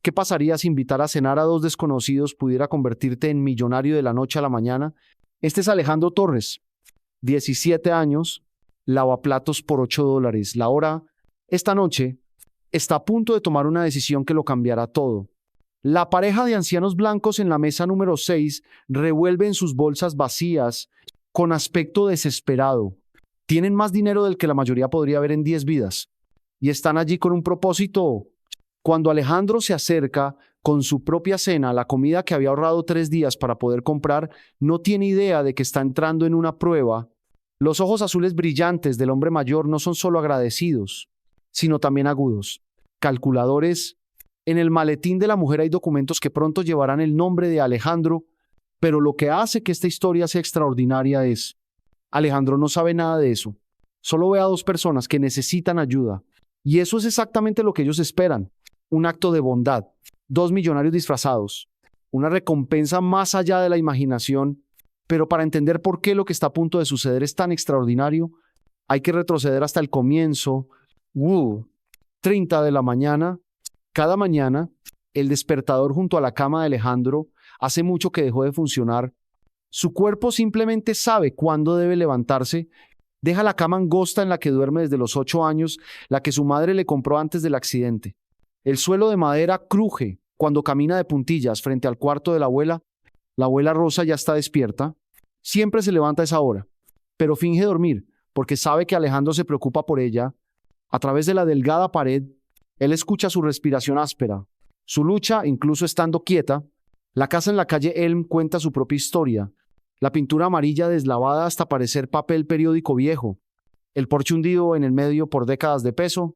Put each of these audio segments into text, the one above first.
¿Qué pasaría si invitar a cenar a dos desconocidos pudiera convertirte en millonario de la noche a la mañana? Este es Alejandro Torres, 17 años, lavaplatos por $8 la hora. Esta noche está a punto de tomar una decisión que lo cambiará todo. La pareja de ancianos blancos en la mesa número 6 revuelve en sus bolsas vacías con aspecto desesperado. Tienen más dinero del que la mayoría podría ver en 10 vidas. Y están allí con un propósito. Cuando Alejandro se acerca con su propia cena, la comida que había ahorrado 3 días para poder comprar, no tiene idea de que está entrando en una prueba. Los ojos azules brillantes del hombre mayor no son solo agradecidos, sino también agudos. Calculadores. En el maletín de la mujer hay documentos que pronto llevarán el nombre de Alejandro, pero lo que hace que esta historia sea extraordinaria es: Alejandro no sabe nada de eso. Solo ve a dos personas que necesitan ayuda. Y eso es exactamente lo que ellos esperan. Un acto de bondad. Dos millonarios disfrazados. Una recompensa más allá de la imaginación. Pero para entender por qué lo que está a punto de suceder es tan extraordinario, hay que retroceder hasta el comienzo. 30 de la mañana. Cada mañana, el despertador junto a la cama de Alejandro hace mucho que dejó de funcionar. Su cuerpo simplemente sabe cuándo debe levantarse. Deja la cama angosta en la que duerme desde los 8 años, la que su madre le compró antes del accidente. El suelo de madera cruje cuando camina de puntillas frente al cuarto de la abuela. La abuela Rosa ya está despierta. Siempre se levanta a esa hora, pero finge dormir porque sabe que Alejandro se preocupa por ella. A través de la delgada pared, él escucha su respiración áspera, su lucha incluso estando quieta. La casa en la calle Elm cuenta su propia historia. La pintura amarilla deslavada hasta parecer papel periódico viejo. El porche hundido en el medio por décadas de peso.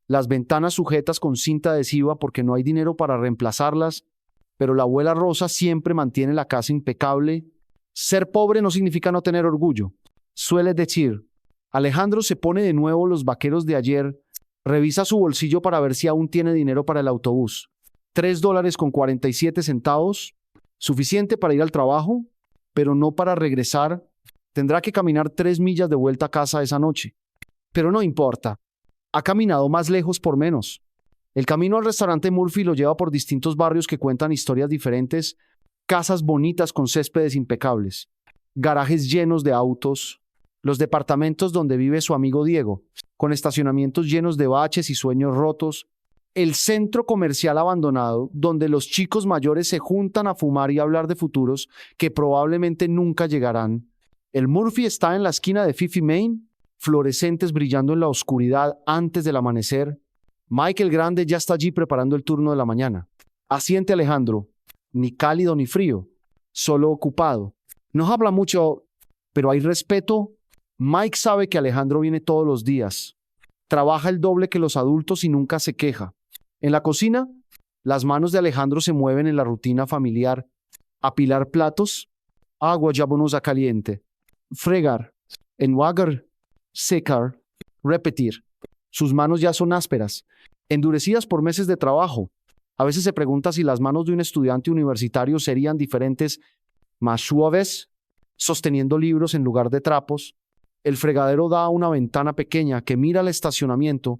Las ventanas sujetas con cinta adhesiva porque no hay dinero para reemplazarlas. Pero la abuela Rosa siempre mantiene la casa impecable. Ser pobre no significa no tener orgullo. Suele decir. Alejandro se pone de nuevo los vaqueros de ayer. Revisa su bolsillo para ver si aún tiene dinero para el autobús. $3.47, suficiente para ir al trabajo, pero no para regresar. Tendrá que caminar 3 millas de vuelta a casa esa noche. Pero no importa. Ha caminado más lejos por menos. El camino al restaurante Murphy lo lleva por distintos barrios que cuentan historias diferentes, casas bonitas con céspedes impecables, garajes llenos de autos, los departamentos donde vive su amigo Diego, con estacionamientos llenos de baches y sueños rotos, el centro comercial abandonado donde los chicos mayores se juntan a fumar y hablar de futuros que probablemente nunca llegarán. El Murphy está en la esquina de Fifth y Main, fluorescentes brillando en la oscuridad antes del amanecer. Mike el Grande ya está allí preparando el turno de la mañana. Asiente Alejandro, ni cálido ni frío, solo ocupado. No habla mucho, pero hay respeto. Mike sabe que Alejandro viene todos los días. Trabaja el doble que los adultos y nunca se queja. En la cocina, las manos de Alejandro se mueven en la rutina familiar. Apilar platos, agua jabonosa caliente, fregar, enjuagar, secar, repetir. Sus manos ya son ásperas, endurecidas por meses de trabajo. A veces se pregunta si las manos de un estudiante universitario serían diferentes, más suaves, sosteniendo libros en lugar de trapos. El fregadero da a una ventana pequeña que mira al estacionamiento.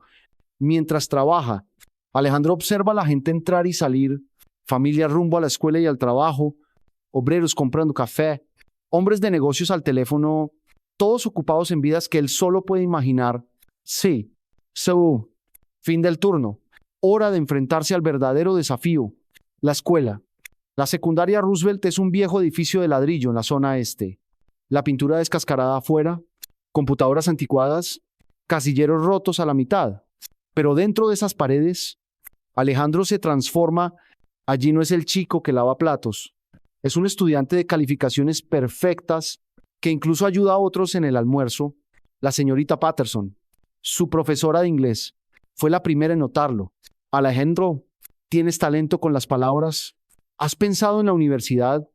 Mientras trabaja, Alejandro observa a la gente entrar y salir, familias rumbo a la escuela y al trabajo, obreros comprando café, hombres de negocios al teléfono, todos ocupados en vidas que él solo puede imaginar. Sí, fin del turno, hora de enfrentarse al verdadero desafío, la escuela. La secundaria Roosevelt es un viejo edificio de ladrillo en la zona este. La pintura descascarada afuera, computadoras anticuadas, casilleros rotos a la mitad. Pero dentro de esas paredes, Alejandro se transforma. Allí no es el chico que lava platos. Es un estudiante de calificaciones perfectas que incluso ayuda a otros en el almuerzo. La señorita Patterson, su profesora de inglés, fue la primera en notarlo. Alejandro, ¿tienes talento con las palabras? ¿Has pensado en la universidad?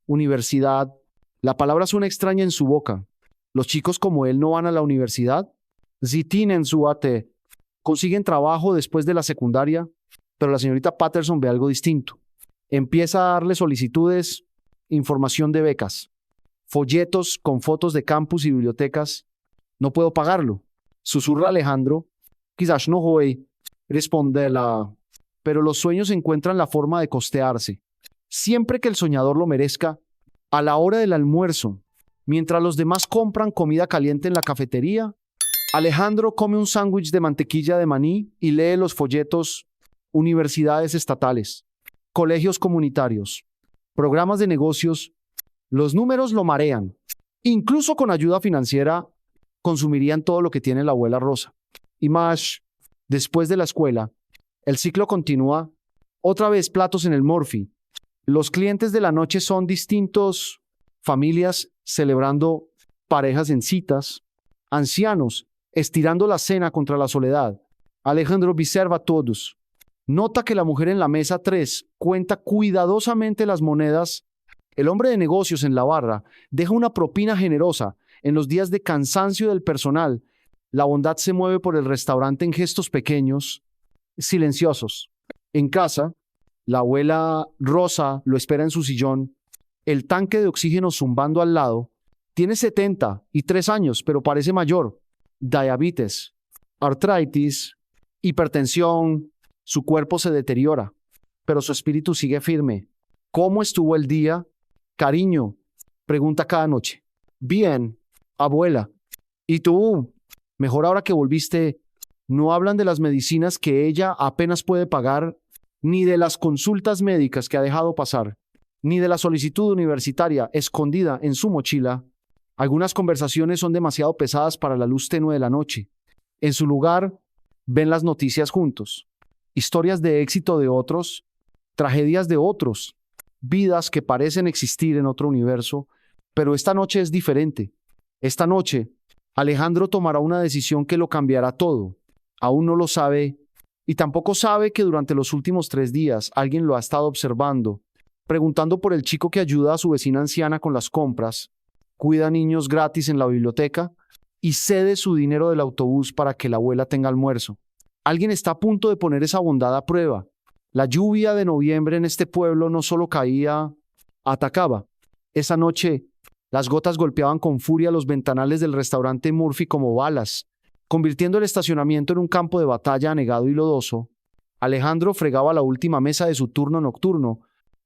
Universidad. La palabra suena extraña en su boca. ¿Los chicos como él no van a la universidad? Sí tienen su AT. Consiguen trabajo después de la secundaria, pero la señorita Patterson ve algo distinto. Empieza a darle solicitudes, información de becas, folletos con fotos de campus y bibliotecas. No puedo pagarlo, susurra Alejandro. Quizás no voy. Responde la pero los sueños encuentran la forma de costearse. Siempre que el soñador lo merezca, a la hora del almuerzo, mientras los demás compran comida caliente en la cafetería, Alejandro come un sándwich de mantequilla de maní y lee los folletos universidades estatales, colegios comunitarios, programas de negocios. Los números lo marean. Incluso con ayuda financiera, consumirían todo lo que tiene la abuela Rosa. Y más, después de la escuela, el ciclo continúa. Otra vez platos en el Murphy. Los clientes de la noche son distintos, familias celebrando parejas en citas, ancianos estirando la cena contra la soledad. Alejandro observa a todos. Nota que la mujer en la mesa 3 cuenta cuidadosamente las monedas. El hombre de negocios en la barra deja una propina generosa. En los días de cansancio del personal, la bondad se mueve por el restaurante en gestos pequeños, silenciosos. En casa, la abuela Rosa lo espera en su sillón, el tanque de oxígeno zumbando al lado. Tiene 73 años, pero parece mayor. Diabetes, artritis, hipertensión. Su cuerpo se deteriora, pero su espíritu sigue firme. ¿Cómo estuvo el día? Cariño, pregunta cada noche. Bien, abuela. ¿Y tú? Mejor ahora que volviste. No hablan de las medicinas que ella apenas puede pagar, ni de las consultas médicas que ha dejado pasar, ni de la solicitud universitaria escondida en su mochila. Algunas conversaciones son demasiado pesadas para la luz tenue de la noche. En su lugar, ven las noticias juntos. Historias de éxito de otros, tragedias de otros, vidas que parecen existir en otro universo, pero esta noche es diferente. Esta noche, Alejandro tomará una decisión que lo cambiará todo. Aún no lo sabe, y tampoco sabe que durante los últimos 3 días alguien lo ha estado observando, preguntando por el chico que ayuda a su vecina anciana con las compras, cuida niños gratis en la biblioteca y cede su dinero del autobús para que la abuela tenga almuerzo. Alguien está a punto de poner esa bondad a prueba. La lluvia de noviembre en este pueblo no solo caía, atacaba. Esa noche, las gotas golpeaban con furia los ventanales del restaurante Murphy como balas, convirtiendo el estacionamiento en un campo de batalla anegado y lodoso. Alejandro fregaba la última mesa de su turno nocturno,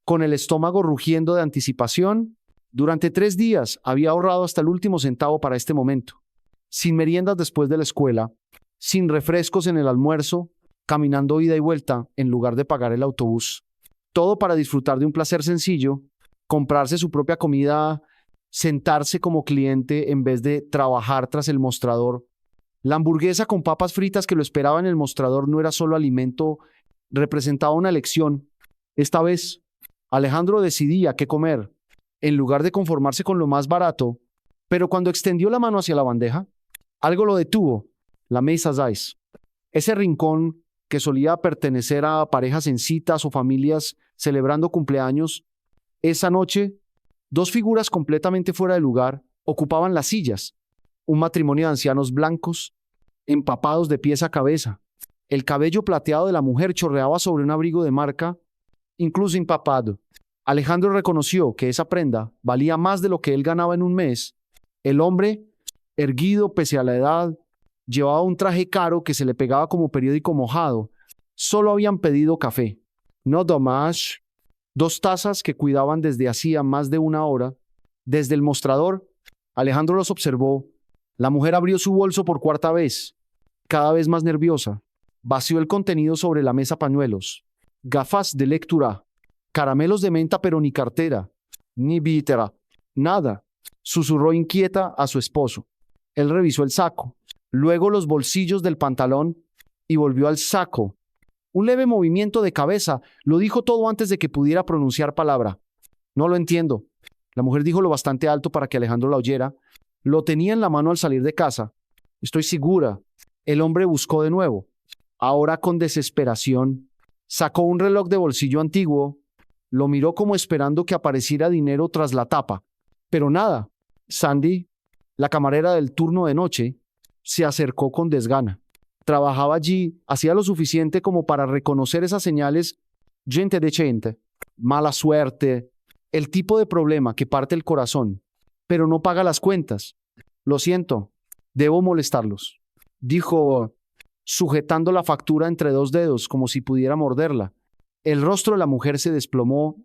con el estómago rugiendo de anticipación. Durante 3 días había ahorrado hasta el último centavo para este momento. Sin meriendas después de la escuela, sin refrescos en el almuerzo, caminando ida y vuelta en lugar de pagar el autobús. Todo para disfrutar de un placer sencillo, comprarse su propia comida, sentarse como cliente en vez de trabajar tras el mostrador. La hamburguesa con papas fritas que lo esperaba en el mostrador no era solo alimento, representaba una elección. Esta vez, Alejandro decidía qué comer, en lugar de conformarse con lo más barato, pero cuando extendió la mano hacia la bandeja, algo lo detuvo. La mesa 6. Ese rincón que solía pertenecer a parejas en citas o familias celebrando cumpleaños, esa noche, 2 figuras completamente fuera de lugar ocupaban las sillas. Un matrimonio de ancianos blancos, empapados de pies a cabeza. El cabello plateado de la mujer chorreaba sobre un abrigo de marca, incluso empapado. Alejandro reconoció que esa prenda valía más de lo que él ganaba en un mes. El hombre, erguido pese a la edad, llevaba un traje caro que se le pegaba como periódico mojado. Solo habían pedido café. No dommage. 2 tazas que cuidaban desde hacía más de 1 hora. Desde el mostrador, Alejandro los observó. La mujer abrió su bolso por 4ª vez, cada vez más nerviosa. Vació el contenido sobre la mesa: pañuelos, gafas de lectura, caramelos de menta, pero ni cartera, ni billetera, nada. Susurró inquieta a su esposo. Él revisó el saco, luego los bolsillos del pantalón y volvió al saco. Un leve movimiento de cabeza lo dijo todo antes de que pudiera pronunciar palabra. No lo entiendo. La mujer dijo lo bastante alto para que Alejandro la oyera. Lo tenía en la mano al salir de casa. Estoy segura. El hombre buscó de nuevo. Ahora con desesperación. Sacó un reloj de bolsillo antiguo. Lo miró como esperando que apareciera dinero tras la tapa. Pero nada. Sandy, la camarera del turno de noche, se acercó con desgana. Trabajaba allí, hacía lo suficiente como para reconocer esas señales. Gente decente, mala suerte, el tipo de problema que parte el corazón, pero no paga las cuentas. Lo siento, debo molestarlos, dijo sujetando la factura entre dos dedos como si pudiera morderla. El rostro de la mujer se desplomó.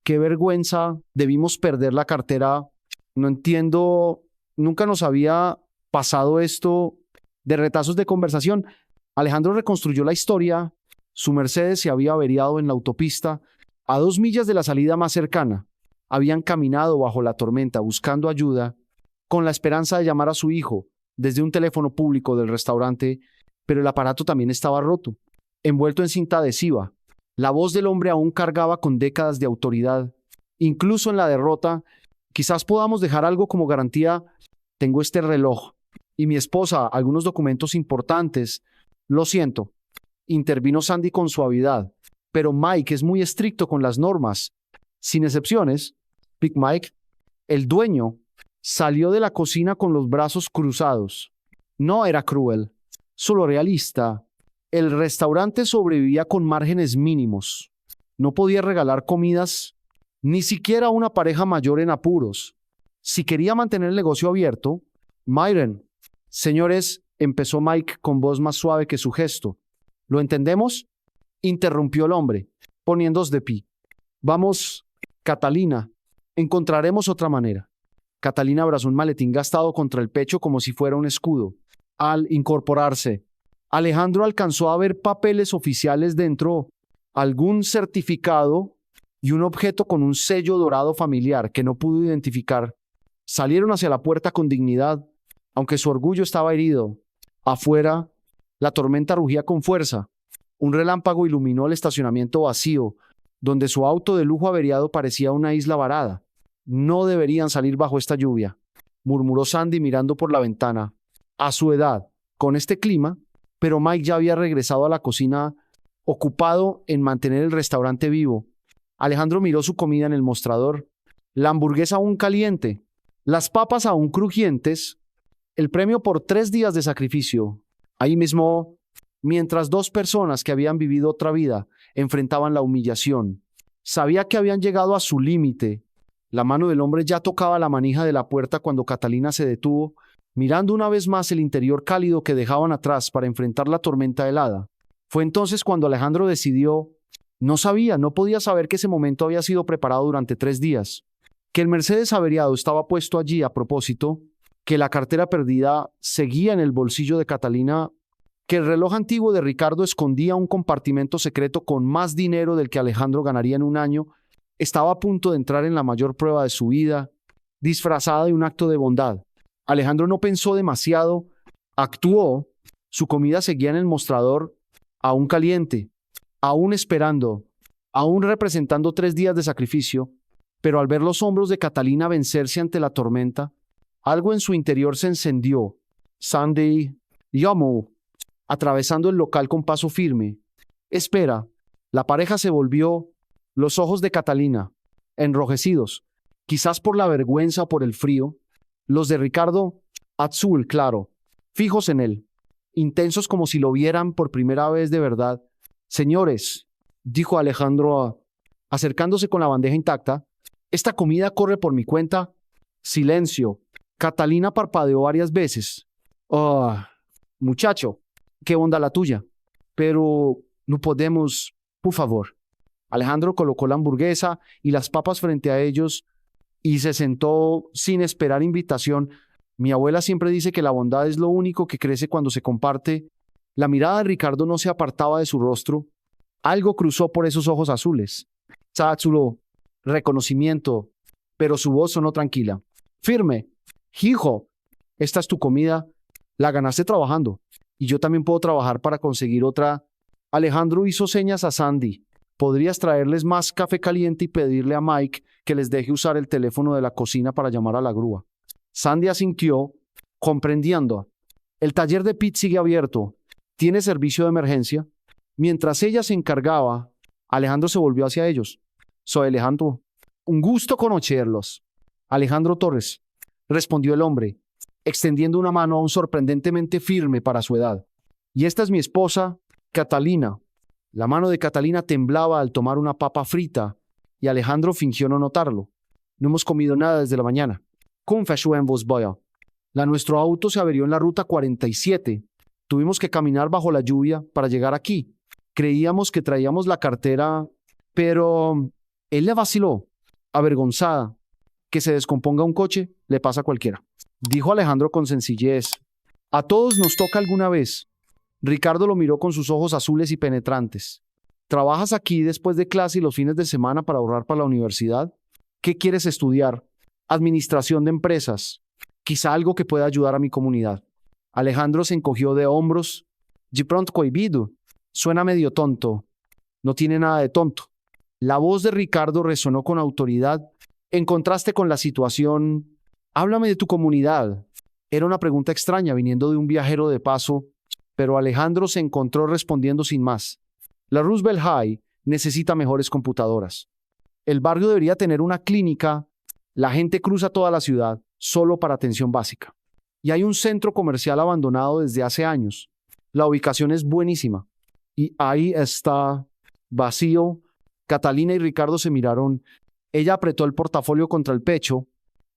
¡Qué vergüenza! Debimos perder la cartera. No entiendo, nunca nos había pasado esto de retazos de conversación. Alejandro reconstruyó la historia. Su Mercedes se había averiado en la autopista a 2 millas de la salida más cercana. Habían caminado bajo la tormenta buscando ayuda con la esperanza de llamar a su hijo desde un teléfono público del restaurante, pero el aparato también estaba roto, envuelto en cinta adhesiva. La voz del hombre aún cargaba con décadas de autoridad. Incluso en la derrota, quizás podamos dejar algo como garantía. Tengo este reloj y mi esposa algunos documentos importantes. Lo siento, intervino Sandy con suavidad, pero Mike es muy estricto con las normas. Sin excepciones, Big Mike, el dueño, salió de la cocina con los brazos cruzados. No era cruel, solo realista. El restaurante sobrevivía con márgenes mínimos. No podía regalar comidas, ni siquiera a una pareja mayor en apuros. Si quería mantener el negocio abierto, Myron, señores, empezó Mike con voz más suave que su gesto. ¿Lo entendemos? Interrumpió el hombre, poniéndose de pie. Vamos, Catalina, encontraremos otra manera. Catalina abrazó un maletín gastado contra el pecho como si fuera un escudo. Al incorporarse, Alejandro alcanzó a ver papeles oficiales dentro, algún certificado y un objeto con un sello dorado familiar que no pudo identificar. Salieron hacia la puerta con dignidad, aunque su orgullo estaba herido. Afuera, la tormenta rugía con fuerza. Un relámpago iluminó el estacionamiento vacío, donde su auto de lujo averiado parecía una isla varada. No deberían salir bajo esta lluvia, murmuró Sandy mirando por la ventana. A su edad, con este clima, pero Mike ya había regresado a la cocina, ocupado en mantener el restaurante vivo. Alejandro miró su comida en el mostrador. La hamburguesa aún caliente, las papas aún crujientes, el premio por 3 días de sacrificio. Ahí mismo, mientras 2 personas que habían vivido otra vida enfrentaban la humillación. Sabía que habían llegado a su límite. La mano del hombre ya tocaba la manija de la puerta cuando Catalina se detuvo, mirando una vez más el interior cálido que dejaban atrás para enfrentar la tormenta helada. Fue entonces cuando Alejandro decidió. No podía saber que ese momento había sido preparado durante 3 días, que el Mercedes averiado estaba puesto allí a propósito, que la cartera perdida seguía en el bolsillo de Catalina, que el reloj antiguo de Ricardo escondía un compartimento secreto con más dinero del que Alejandro ganaría en un año. Estaba a punto de entrar en la mayor prueba de su vida, disfrazada de un acto de bondad. Alejandro no pensó demasiado, actuó. Su comida seguía en el mostrador, aún caliente, aún esperando, aún representando 3 días de sacrificio, pero al ver los hombros de Catalina vencerse ante la tormenta, algo en su interior se encendió. Sandy llamó, atravesando el local con paso firme. Espera, la pareja se volvió. Los ojos de Catalina, enrojecidos, quizás por la vergüenza o por el frío, los de Ricardo, azul claro, fijos en él, intensos como si lo vieran por primera vez de verdad. Señores, dijo Alejandro, acercándose con la bandeja intacta, esta comida corre por mi cuenta. Silencio. Catalina parpadeó varias veces. Muchacho, qué onda la tuya. Pero no podemos, por favor. Alejandro colocó la hamburguesa y las papas frente a ellos y se sentó sin esperar invitación. Mi abuela siempre dice que la bondad es lo único que crece cuando se comparte. La mirada de Ricardo no se apartaba de su rostro. Algo cruzó por esos ojos azules. Tsátsulo, reconocimiento, pero su voz sonó tranquila. Firme. Hijo, esta es tu comida. La ganaste trabajando. Y yo también puedo trabajar para conseguir otra. Alejandro hizo señas a Sandy. ¿Podrías traerles más café caliente y pedirle a Mike que les deje usar el teléfono de la cocina para llamar a la grúa? Sandy asintió, comprendiendo. El taller de Pete sigue abierto. ¿Tiene servicio de emergencia? Mientras ella se encargaba, Alejandro se volvió hacia ellos. Soy Alejandro. Un gusto conocerlos. Alejandro Torres, respondió el hombre, extendiendo una mano aún sorprendentemente firme para su edad. Y esta es mi esposa, Catalina. La mano de Catalina temblaba al tomar una papa frita y Alejandro fingió no notarlo. No hemos comido nada desde la mañana. Confesó en voz baja. Nuestro auto se averió en la ruta 47. Tuvimos que caminar bajo la lluvia para llegar aquí. Creíamos que traíamos la cartera, pero él le vaciló, avergonzada. Que se descomponga un coche le pasa a cualquiera. Dijo Alejandro con sencillez. A todos nos toca alguna vez. Ricardo lo miró con sus ojos azules y penetrantes. ¿Trabajas aquí después de clase y los fines de semana para ahorrar para la universidad? ¿Qué quieres estudiar? Administración de empresas. Quizá algo que pueda ayudar a mi comunidad. Alejandro se encogió de hombros. De pronto cohibido. Suena medio tonto. No tiene nada de tonto. La voz de Ricardo resonó con autoridad. En contraste con la situación, háblame de tu comunidad. Era una pregunta extraña viniendo de un viajero de paso, pero Alejandro se encontró respondiendo sin más. La Roosevelt High necesita mejores computadoras. El barrio debería tener una clínica. La gente cruza toda la ciudad solo para atención básica. Y hay un centro comercial abandonado desde hace años. La ubicación es buenísima. Y ahí está vacío. Catalina y Ricardo se miraron. Ella apretó el portafolio contra el pecho.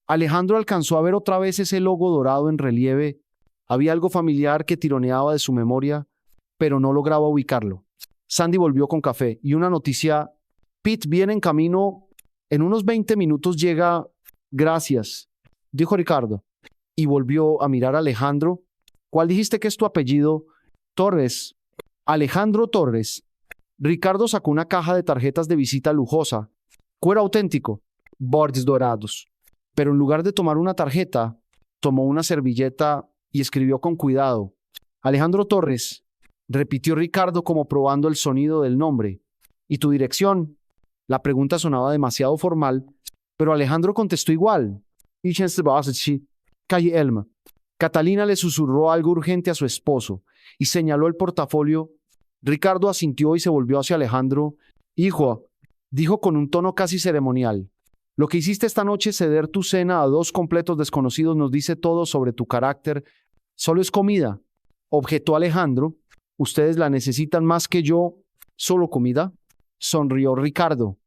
Alejandro alcanzó a ver otra vez ese logo dorado en relieve. Había algo familiar que tironeaba de su memoria, pero no lograba ubicarlo. Sandy volvió con café y una noticia. Pete viene en camino. En unos 20 minutos llega. Gracias, dijo Ricardo. Y volvió a mirar a Alejandro. ¿Cuál dijiste que es tu apellido? Torres. Alejandro Torres. Ricardo sacó una caja de tarjetas de visita lujosa. Cuero auténtico, bordes dorados. Pero en lugar de tomar una tarjeta, tomó una servilleta y escribió con cuidado. Alejandro Torres, repitió Ricardo como probando el sonido del nombre. ¿Y tu dirección? La pregunta sonaba demasiado formal, pero Alejandro contestó igual. Calle Elma. Catalina le susurró algo urgente a su esposo y señaló el portafolio. Ricardo asintió y se volvió hacia Alejandro. Hijo, dijo con un tono casi ceremonial. Lo que hiciste esta noche, ceder tu cena a dos completos desconocidos, nos dice todo sobre tu carácter. Solo es comida, objetó Alejandro. Ustedes la necesitan más que yo. ¿Solo comida? Sonrió Ricardo.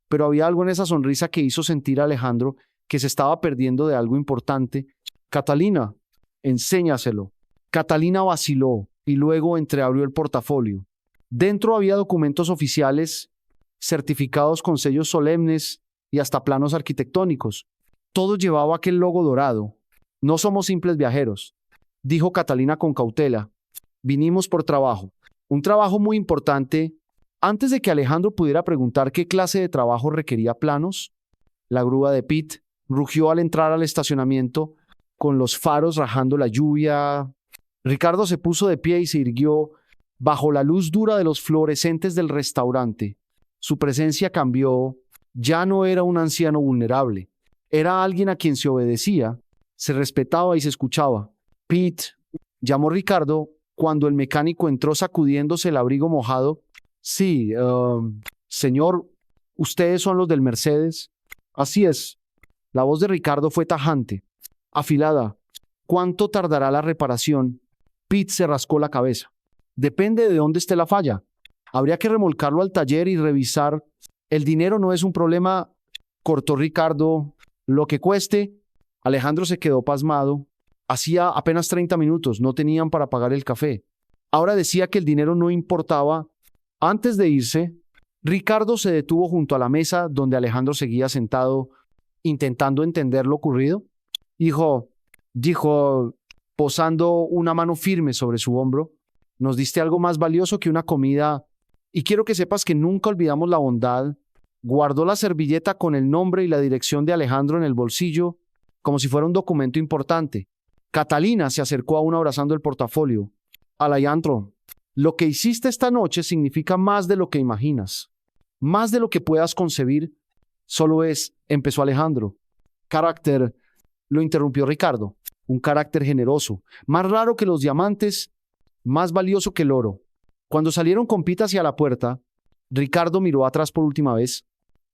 Pero había algo en esa sonrisa que hizo sentir a Alejandro que se estaba perdiendo de algo importante. Catalina, enséñaselo. Catalina vaciló y luego entreabrió el portafolio. Dentro había documentos oficiales, certificados con sellos solemnes y hasta planos arquitectónicos. Todo llevaba aquel logo dorado. No somos simples viajeros, dijo Catalina con cautela. Vinimos por trabajo. Un trabajo muy importante. Antes de que Alejandro pudiera preguntar qué clase de trabajo requería planos, la grúa de Pete rugió al entrar al estacionamiento con los faros rajando la lluvia. Ricardo se puso de pie y se irguió bajo la luz dura de los fluorescentes del restaurante. Su presencia cambió. Ya no era un anciano vulnerable. Era alguien a quien se obedecía, se respetaba y se escuchaba. Pete, llamó Ricardo cuando el mecánico entró sacudiéndose el abrigo mojado. Sí, señor, ¿ustedes son los del Mercedes? Así es. La voz de Ricardo fue tajante, afilada. ¿Cuánto tardará la reparación? Pete se rascó la cabeza. Depende de dónde esté la falla. Habría que remolcarlo al taller y revisar. El dinero no es un problema, cortó Ricardo. Lo que cueste. Alejandro se quedó pasmado. Hacía apenas 30 minutos, no tenían para pagar el café. Ahora decía que el dinero no importaba. Antes de irse, Ricardo se detuvo junto a la mesa donde Alejandro seguía sentado, intentando entender lo ocurrido. Hijo, dijo, posando una mano firme sobre su hombro, nos diste algo más valioso que una comida, y quiero que sepas que nunca olvidamos la bondad. Guardó la servilleta con el nombre y la dirección de Alejandro en el bolsillo, como si fuera un documento importante. Catalina se acercó aún abrazando el portafolio. Alejandro, lo que hiciste esta noche significa más de lo que imaginas, más de lo que puedas concebir. Solo es, empezó Alejandro. Carácter, lo interrumpió Ricardo. Un carácter generoso, más raro que los diamantes, más valioso que el oro. Cuando salieron con Pete hacia la puerta, Ricardo miró atrás por última vez.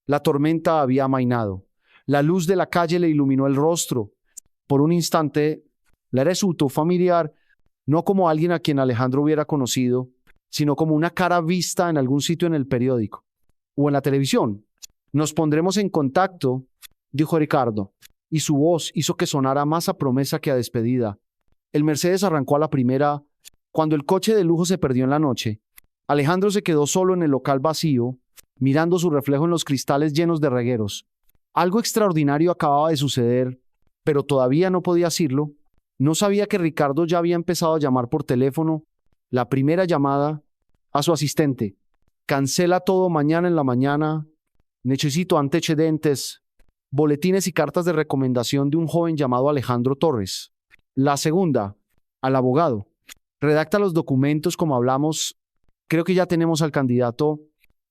La tormenta había amainado. La luz de la calle le iluminó el rostro. Por un instante, le resultó familiar, no como alguien a quien Alejandro hubiera conocido, sino como una cara vista en algún sitio en el periódico o en la televisión. Nos pondremos en contacto, dijo Ricardo, y su voz hizo que sonara más a promesa que a despedida. El Mercedes arrancó a la primera. Cuando el coche de lujo se perdió en la noche, Alejandro se quedó solo en el local vacío, mirando su reflejo en los cristales llenos de regueros. Algo extraordinario acababa de suceder, pero todavía no podía decirlo. No sabía que Ricardo ya había empezado a llamar por teléfono. La primera llamada a su asistente. Cancela todo mañana en la mañana. Necesito antecedentes, boletines y cartas de recomendación de un joven llamado Alejandro Torres. La segunda, al abogado. Redacta los documentos como hablamos. Creo que ya tenemos al candidato.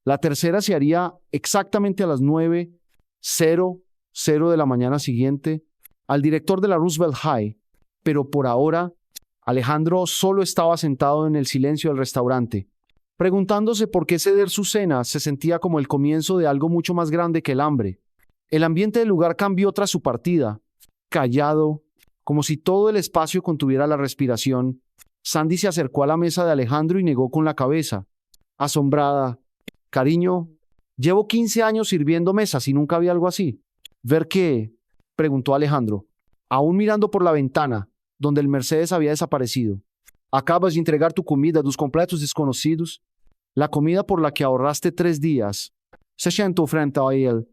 La tercera se haría exactamente a las 9:00 de la mañana siguiente al director de la Roosevelt High. Pero por ahora, Alejandro solo estaba sentado en el silencio del restaurante, preguntándose por qué ceder su cena se sentía como el comienzo de algo mucho más grande que el hambre. El ambiente del lugar cambió tras su partida. Callado, como si todo el espacio contuviera la respiración, Sandy se acercó a la mesa de Alejandro y negó con la cabeza. Asombrada. Cariño, llevo 15 años sirviendo mesas y nunca vi algo así. ¿Ver qué? Preguntó Alejandro, aún mirando por la ventana, donde el Mercedes había desaparecido. Acabas de entregar tu comida a dos completos desconocidos. La comida por la que ahorraste 3 días. Se sentó frente a él.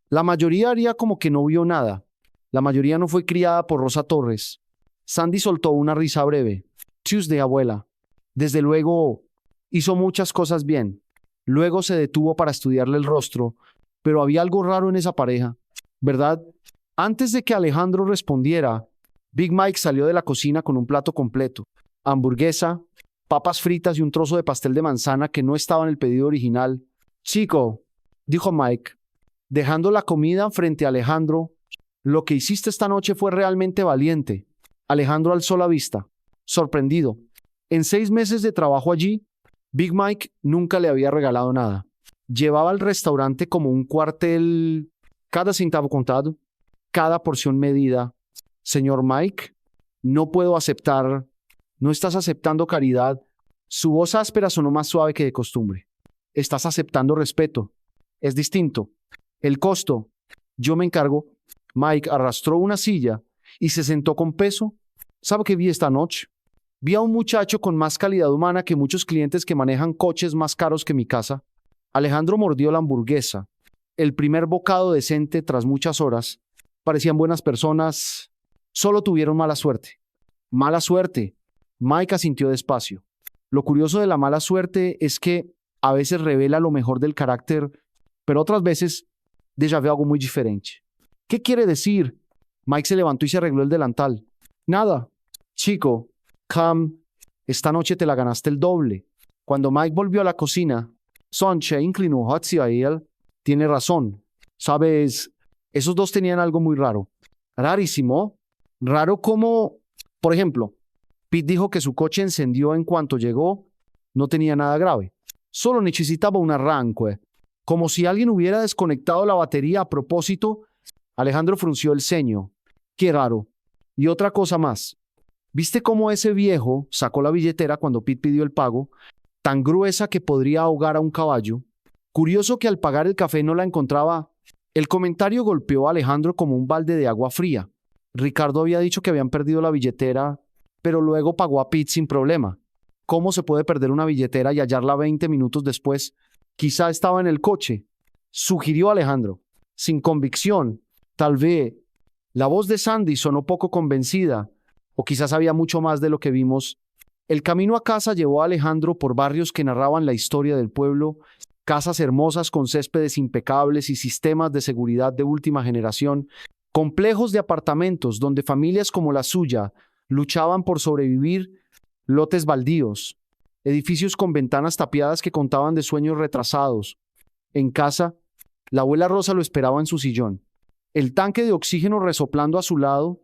La mayoría haría como que no vio nada. La mayoría no fue criada por Rosa Torres. Sandy soltó una risa breve. Tuesday, abuela. Desde luego, hizo muchas cosas bien. Luego se detuvo para estudiarle el rostro, pero había algo raro en esa pareja, ¿verdad? Antes de que Alejandro respondiera, Big Mike salió de la cocina con un plato completo. Hamburguesa, papas fritas y un trozo de pastel de manzana que no estaba en el pedido original. Chico, dijo Mike, dejando la comida frente a Alejandro, lo que hiciste esta noche fue realmente valiente. Alejandro alzó la vista, sorprendido. En 6 meses de trabajo allí, Big Mike nunca le había regalado nada. Llevaba el restaurante como un cuartel, cada centavo contado, cada porción medida. Señor Mike, no puedo aceptar. No estás aceptando caridad. Su voz áspera sonó más suave que de costumbre. Estás aceptando respeto. Es distinto. El costo. Yo me encargo. Mike arrastró una silla y se sentó con peso. ¿Sabe qué vi esta noche? Vi a un muchacho con más calidad humana que muchos clientes que manejan coches más caros que mi casa. Alejandro mordió la hamburguesa. El primer bocado decente tras muchas horas. Parecían buenas personas. Solo tuvieron mala suerte. Mala suerte. Mike asintió despacio. Lo curioso de la mala suerte es que a veces revela lo mejor del carácter, pero otras veces deja vu algo muy diferente. ¿Qué quiere decir? Mike se levantó y se arregló el delantal. Nada. Chico, Cam, esta noche te la ganaste el doble. Cuando Mike volvió a la cocina, Sonche inclinó hacia él. Tiene razón. Sabes, esos dos tenían algo muy raro. Rarísimo. Raro como, por ejemplo, Pete dijo que su coche encendió en cuanto llegó. No tenía nada grave. Solo necesitaba un arranque. Como si alguien hubiera desconectado la batería a propósito. Alejandro frunció el ceño. Qué raro. Y otra cosa más. ¿Viste cómo ese viejo sacó la billetera cuando Pete pidió el pago? Tan gruesa que podría ahogar a un caballo. Curioso que al pagar el café no la encontraba. El comentario golpeó a Alejandro como un balde de agua fría. Ricardo había dicho que habían perdido la billetera, pero luego pagó a Pete sin problema. ¿Cómo se puede perder una billetera y hallarla 20 minutos después? Quizá estaba en el coche. Sugirió Alejandro, sin convicción. Tal vez. La voz de Sandy sonó poco convencida. O quizás sabía mucho más de lo que vimos. El camino a casa llevó a Alejandro por barrios que narraban la historia del pueblo, casas hermosas con céspedes impecables y sistemas de seguridad de última generación, complejos de apartamentos donde familias como la suya luchaban por sobrevivir, lotes baldíos, edificios con ventanas tapiadas que contaban de sueños retrasados. En casa, la abuela Rosa lo esperaba en su sillón. El tanque de oxígeno resoplando a su lado.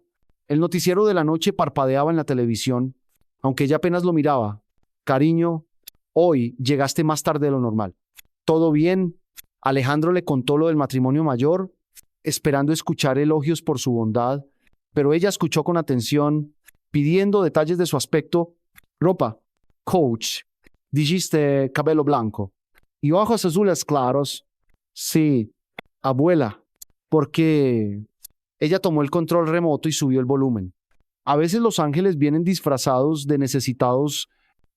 El noticiero de la noche parpadeaba en la televisión, aunque ella apenas lo miraba. Cariño, hoy llegaste más tarde de lo normal. ¿Todo bien? Alejandro le contó lo del matrimonio mayor, esperando escuchar elogios por su bondad, pero ella escuchó con atención, pidiendo detalles de su aspecto. Ropa, coach, dijiste cabello blanco y ojos azules claros. Sí, abuela, porque... Ella tomó el control remoto y subió el volumen. A veces los ángeles vienen disfrazados de necesitados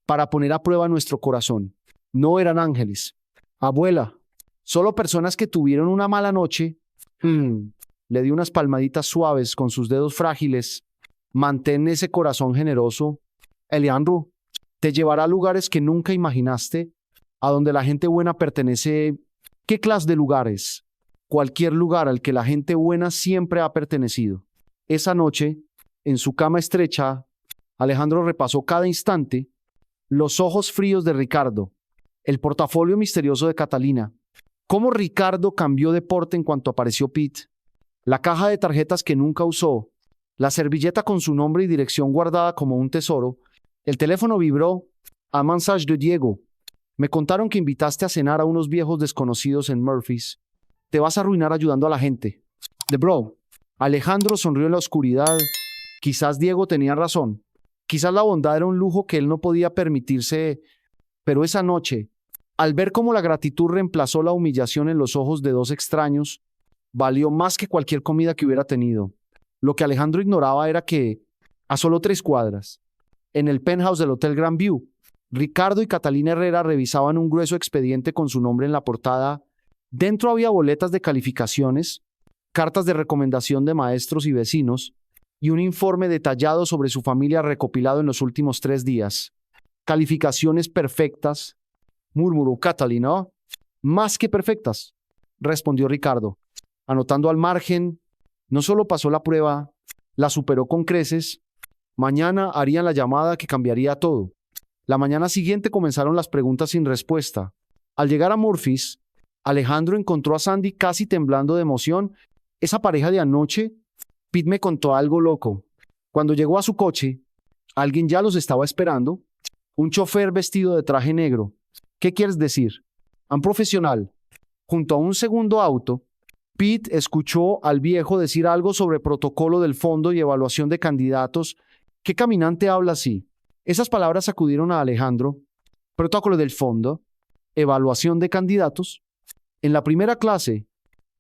para poner a prueba nuestro corazón. No eran ángeles. Abuela, solo personas que tuvieron una mala noche. Le di unas palmaditas suaves con sus dedos frágiles. Mantén ese corazón generoso. Alejandro, te llevará a lugares que nunca imaginaste, a donde la gente buena pertenece. ¿Qué clase de lugares? Cualquier lugar al que la gente buena siempre ha pertenecido. Esa noche, en su cama estrecha, Alejandro repasó cada instante los ojos fríos de Ricardo, el portafolio misterioso de Catalina, cómo Ricardo cambió de porte en cuanto apareció Pete, la caja de tarjetas que nunca usó, la servilleta con su nombre y dirección guardada como un tesoro. El teléfono vibró. A mensaje de Diego. Me contaron que invitaste a cenar a unos viejos desconocidos en Murphy's. Te vas a arruinar ayudando a la gente. The bro. Alejandro sonrió en la oscuridad. Quizás Diego tenía razón. Quizás la bondad era un lujo que él no podía permitirse. Pero esa noche, al ver cómo la gratitud reemplazó la humillación en los ojos de dos extraños, valió más que cualquier comida que hubiera tenido. Lo que Alejandro ignoraba era que, a solo 3 cuadras, en el penthouse del Hotel Grand View, Ricardo y Catalina Herrera revisaban un grueso expediente con su nombre en la portada. Dentro había boletas de calificaciones, cartas de recomendación de maestros y vecinos, y un informe detallado sobre su familia recopilado en los últimos 3 días. Calificaciones perfectas, murmuró Catalina. Más que perfectas, respondió Ricardo, anotando al margen. No solo pasó la prueba, la superó con creces. Mañana harían la llamada que cambiaría todo. La mañana siguiente comenzaron las preguntas sin respuesta. Al llegar a Murphy's, Alejandro encontró a Sandy casi temblando de emoción. Esa pareja de anoche, Pete me contó algo loco. Cuando llegó a su coche, alguien ya los estaba esperando. Un chofer vestido de traje negro. ¿Qué quieres decir? Un profesional. Junto a un segundo auto, Pete escuchó al viejo decir algo sobre protocolo del fondo y evaluación de candidatos. ¿Qué caminante habla así? Esas palabras sacudieron a Alejandro. Protocolo del fondo, evaluación de candidatos. En la primera clase,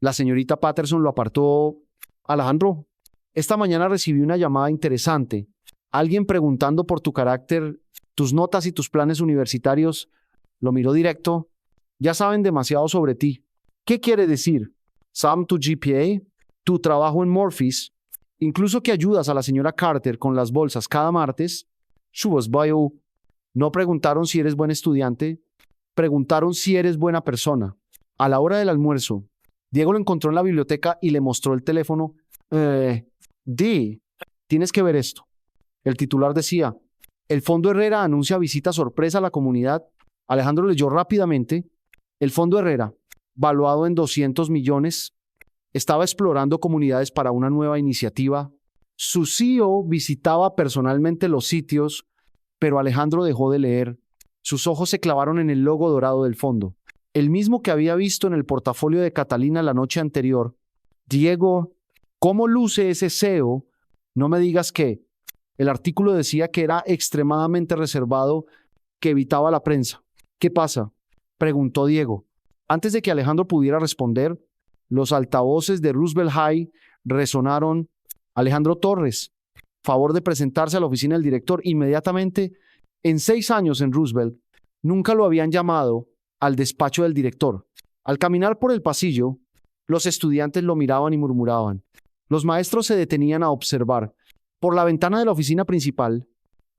la señorita Patterson lo apartó. Alejandro, esta mañana recibí una llamada interesante. Alguien preguntando por tu carácter, tus notas y tus planes universitarios. Lo miró directo. Ya saben demasiado sobre ti. ¿Qué quiere decir? Sam, tu GPA, tu trabajo en Murphy's, incluso que ayudas a la señora Carter con las bolsas cada martes. Subas bio. No preguntaron si eres buen estudiante, preguntaron si eres buena persona. A la hora del almuerzo, Diego lo encontró en la biblioteca y le mostró el teléfono. Tienes que ver esto. El titular decía, el Fondo Herrera anuncia visita sorpresa a la comunidad. Alejandro leyó rápidamente. El Fondo Herrera, valuado en 200 millones, estaba explorando comunidades para una nueva iniciativa. Su CEO visitaba personalmente los sitios, pero Alejandro dejó de leer. Sus ojos se clavaron en el logo dorado del fondo, el mismo que había visto en el portafolio de Catalina la noche anterior. Diego, ¿cómo luce ese CEO? No me digas que. El artículo decía que era extremadamente reservado, que evitaba la prensa. ¿Qué pasa?, preguntó Diego. Antes de que Alejandro pudiera responder, los altavoces de Roosevelt High resonaron. Alejandro Torres, favor de presentarse a la oficina del director inmediatamente. En 6 años en Roosevelt, nunca lo habían llamado al despacho del director. Al caminar por el pasillo, los estudiantes lo miraban y murmuraban. Los maestros se detenían a observar. Por la ventana de la oficina principal,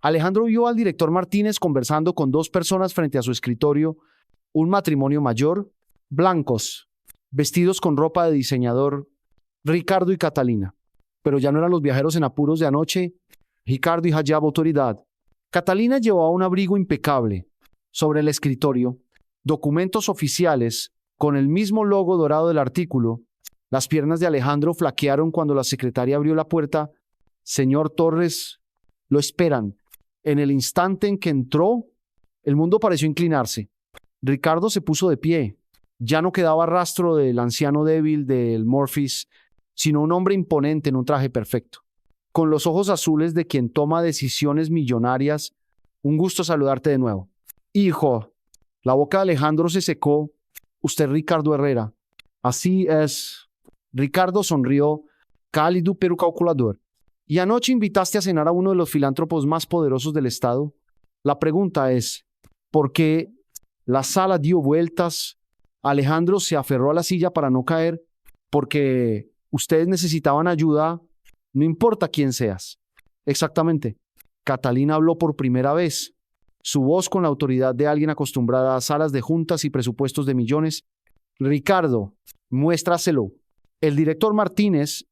Alejandro vio al director Martínez conversando con 2 personas frente a su escritorio, un matrimonio mayor, blancos, vestidos con ropa de diseñador, Ricardo y Catalina. Pero ya no eran los viajeros en apuros de anoche, Ricardo y Hayab autoridad. Catalina llevaba un abrigo impecable. Sobre el escritorio, documentos oficiales con el mismo logo dorado del artículo. Las piernas de Alejandro flaquearon cuando la secretaria abrió la puerta. Señor Torres, lo esperan. En el instante en que entró, el mundo pareció inclinarse. Ricardo se puso de pie. Ya no quedaba rastro del anciano débil del Murphy's, sino un hombre imponente en un traje perfecto. Con los ojos azules de quien toma decisiones millonarias. Un gusto saludarte de nuevo. Hijo. La boca de Alejandro se secó. Usted Ricardo Herrera. Así es. Ricardo sonrió, cálido pero calculador. ¿Y anoche invitaste a cenar a uno de los filántropos más poderosos del estado? La pregunta es, ¿por qué la sala dio vueltas? Alejandro se aferró a la silla para no caer, porque ustedes necesitaban ayuda, no importa quién seas. Exactamente. Catalina habló por primera vez, su voz con la autoridad de alguien acostumbrada a salas de juntas y presupuestos de millones. Ricardo, muéstraselo. El director Martínez,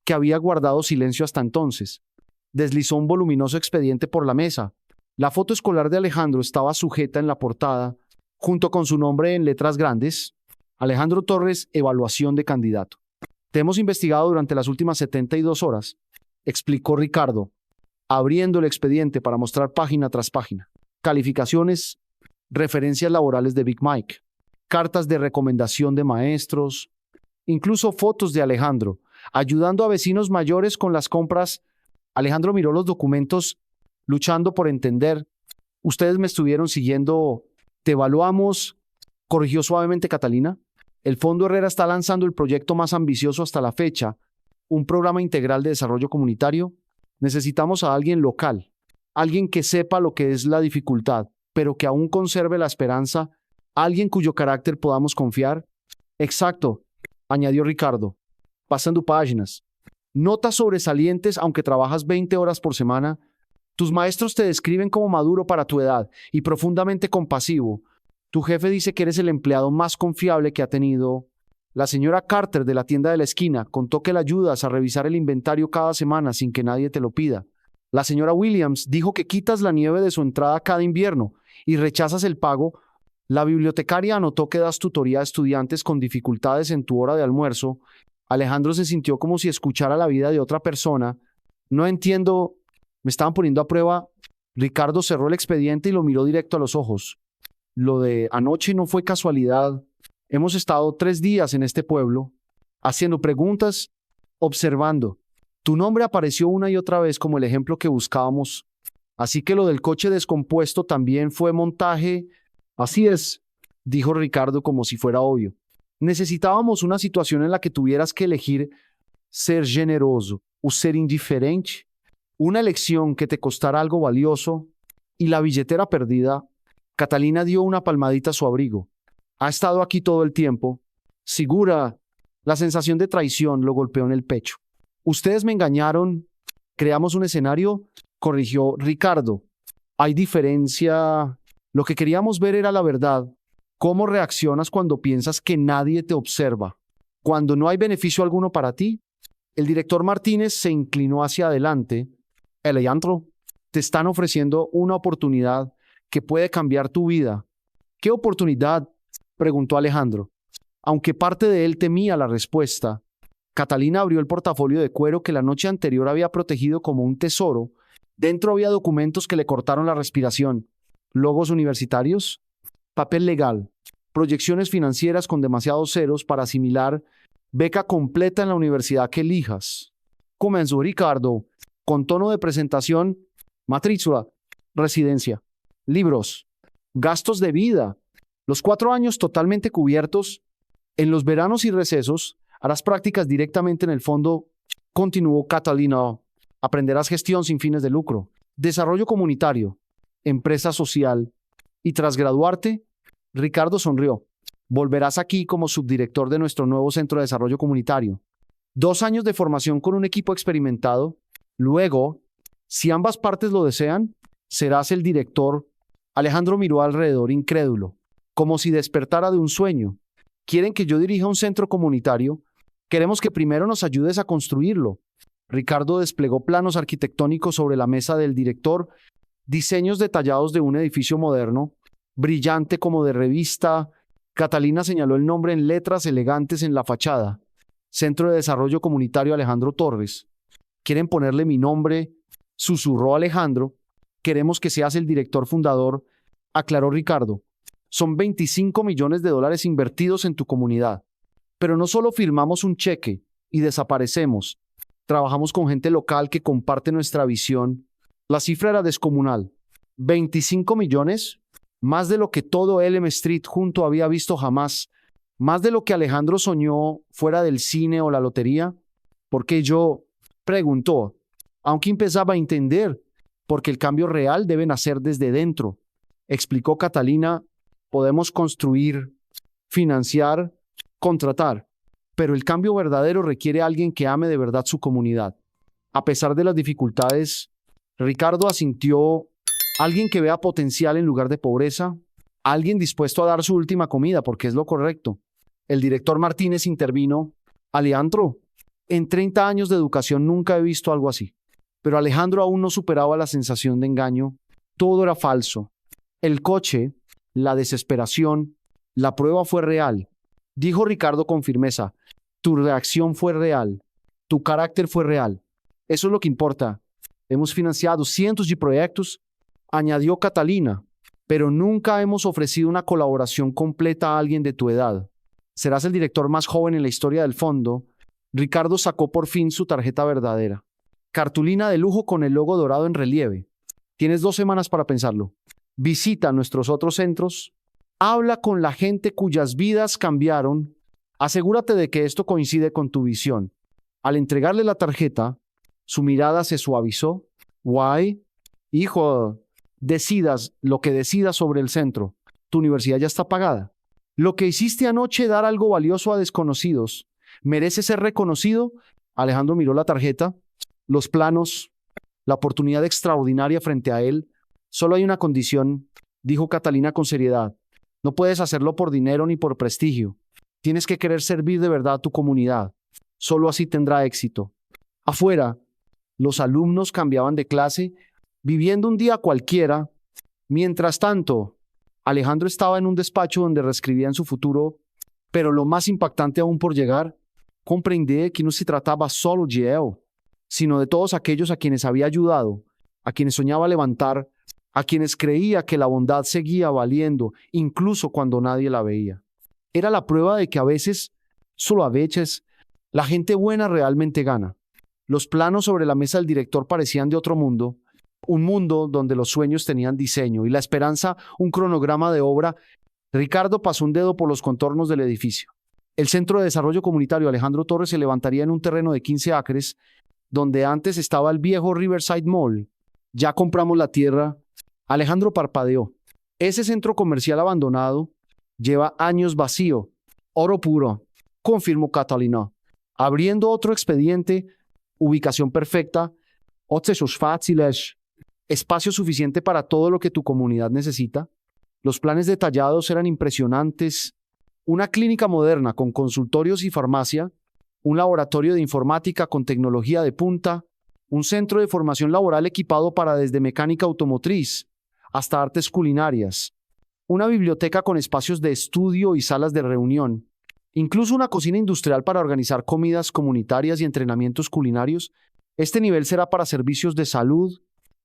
que había guardado silencio hasta entonces, deslizó un voluminoso expediente por la mesa. La foto escolar de Alejandro estaba sujeta en la portada, junto con su nombre en letras grandes. Alejandro Torres, evaluación de candidato. Te hemos investigado durante las últimas 72 horas, explicó Ricardo, abriendo el expediente para mostrar página tras página. Calificaciones, referencias laborales de Big Mike, cartas de recomendación de maestros, incluso fotos de Alejandro, ayudando a vecinos mayores con las compras. Alejandro miró los documentos, luchando por entender. Ustedes me estuvieron siguiendo. Te evaluamos, corrigió suavemente Catalina. El Fondo Herrera está lanzando el proyecto más ambicioso hasta la fecha, un programa integral de desarrollo comunitario. Necesitamos a alguien local, alguien que sepa lo que es la dificultad, pero que aún conserve la esperanza, alguien cuyo carácter podamos confiar. Exacto, añadió Ricardo, pasando páginas. Notas sobresalientes aunque trabajas 20 horas por semana. Tus maestros te describen como maduro para tu edad y profundamente compasivo. Tu jefe dice que eres el empleado más confiable que ha tenido. La señora Carter de la tienda de la esquina contó que le ayudas a revisar el inventario cada semana sin que nadie te lo pida. La señora Williams dijo que quitas la nieve de su entrada cada invierno y rechazas el pago. La bibliotecaria anotó que das tutoría a estudiantes con dificultades en tu hora de almuerzo. Alejandro se sintió como si escuchara la vida de otra persona. No entiendo, me estaban poniendo a prueba. Ricardo cerró el expediente y lo miró directo a los ojos. Lo de anoche no fue casualidad. Hemos estado 3 días en este pueblo, haciendo preguntas, observando. Tu nombre apareció una y otra vez como el ejemplo que buscábamos. Así que lo del coche descompuesto también fue montaje. Así es, dijo Ricardo como si fuera obvio. Necesitábamos una situación en la que tuvieras que elegir ser generoso o ser indiferente. Una elección que te costara algo valioso y la billetera perdida. Catalina dio una palmadita a su abrigo. Ha estado aquí todo el tiempo. Segura. La sensación de traición lo golpeó en el pecho. Ustedes me engañaron. Creamos un escenario, corrigió Ricardo. Hay diferencia. Lo que queríamos ver era la verdad. ¿Cómo reaccionas cuando piensas que nadie te observa? Cuando no hay beneficio alguno para ti. El director Martínez se inclinó hacia adelante. Alejandro, te están ofreciendo una oportunidad que puede cambiar tu vida. ¿Qué oportunidad?, preguntó Alejandro. Aunque parte de él temía la respuesta, Catalina abrió el portafolio de cuero que la noche anterior había protegido como un tesoro. Dentro había documentos que le cortaron la respiración, logos universitarios, papel legal, proyecciones financieras con demasiados ceros para asimilar, beca completa en la universidad que elijas. Comenzó Ricardo, con tono de presentación, matrícula, residencia, libros, gastos de vida, los 4 años totalmente cubiertos. En los veranos y recesos harás prácticas directamente en el fondo, continuó Catalina. Aprenderás gestión sin fines de lucro, desarrollo comunitario, empresa social. Y tras graduarte, Ricardo sonrió. Volverás aquí como subdirector de nuestro nuevo centro de desarrollo comunitario. 2 años de formación con un equipo experimentado. Luego, si ambas partes lo desean, serás el director. Alejandro miró alrededor incrédulo, como si despertara de un sueño. ¿Quieren que yo dirija un centro comunitario? Queremos que primero nos ayudes a construirlo. Ricardo desplegó planos arquitectónicos sobre la mesa del director, diseños detallados de un edificio moderno, brillante como de revista. Catalina señaló el nombre en letras elegantes en la fachada. Centro de Desarrollo Comunitario Alejandro Torres. ¿Quieren ponerle mi nombre?, susurró Alejandro. Queremos que seas el director fundador, aclaró Ricardo. Son $25 millones invertidos en tu comunidad. Pero no solo firmamos un cheque y desaparecemos. Trabajamos con gente local que comparte nuestra visión. La cifra era descomunal. 25 millones, más de lo que todo Elm Street junto había visto jamás, más de lo que Alejandro soñó fuera del cine o la lotería. ¿Por qué yo?, preguntó, aunque empezaba a entender. porque el cambio real debe nacer desde dentro. Explicó Catalina, podemos construir, financiar, contratar, pero el cambio verdadero requiere a alguien que ame de verdad su comunidad. A pesar de las dificultades, Ricardo asintió, alguien que vea potencial en lugar de pobreza, alguien dispuesto a dar su última comida porque es lo correcto. El director Martínez intervino, Alejandro, en 30 años de educación nunca he visto algo así. Pero Alejandro aún no superaba la sensación de engaño. Todo era falso. El coche, la desesperación, la prueba fue real. Dijo Ricardo con firmeza, tu reacción fue real, tu carácter fue real. Eso es lo que importa. Hemos financiado cientos de proyectos, añadió Catalina, pero nunca hemos ofrecido una colaboración completa a alguien de tu edad. Serás el director más joven en la historia del fondo. Ricardo sacó por fin su tarjeta verdadera. Cartulina de lujo con el logo dorado en relieve. Tienes 2 semanas para pensarlo. Visita nuestros otros centros. Habla con la gente cuyas vidas cambiaron. Asegúrate de que esto coincide con tu visión. Al entregarle la tarjeta, su mirada se suavizó. Guay. Hijo, decidas lo que decidas sobre el centro. Tu universidad ya está pagada. Lo que hiciste anoche, dar algo valioso a desconocidos, merece ser reconocido. Alejandro miró la tarjeta, los planos, la oportunidad extraordinaria frente a él. Solo hay una condición, dijo Catalina con seriedad. No puedes hacerlo por dinero ni por prestigio. Tienes que querer servir de verdad a tu comunidad. Solo así tendrá éxito. Afuera, los alumnos cambiaban de clase, viviendo un día cualquiera. Mientras tanto, Alejandro estaba en un despacho donde reescribían su futuro, pero lo más impactante aún por llegar, comprendí que no se trataba solo de él, sino de todos aquellos a quienes había ayudado, a quienes soñaba levantar, a quienes creía que la bondad seguía valiendo, incluso cuando nadie la veía. Era la prueba de que a veces, solo a veces, la gente buena realmente gana. Los planos sobre la mesa del director parecían de otro mundo, un mundo donde los sueños tenían diseño y la esperanza un cronograma de obra. Ricardo pasó un dedo por los contornos del edificio. El Centro de Desarrollo Comunitario Alejandro Torres se levantaría en un terreno de 15 acres, donde antes estaba el viejo Riverside Mall. Ya compramos la tierra. Alejandro parpadeó. Ese centro comercial abandonado lleva años vacío. Oro puro, confirmó Catalina. Abriendo otro expediente, ubicación perfecta, accesos fáciles, espacio suficiente para todo lo que tu comunidad necesita. Los planes detallados eran impresionantes. Una clínica moderna con consultorios y farmacia, un laboratorio de informática con tecnología de punta, un centro de formación laboral equipado para desde mecánica automotriz hasta artes culinarias, una biblioteca con espacios de estudio y salas de reunión, incluso una cocina industrial para organizar comidas comunitarias y entrenamientos culinarios. Este nivel será para servicios de salud,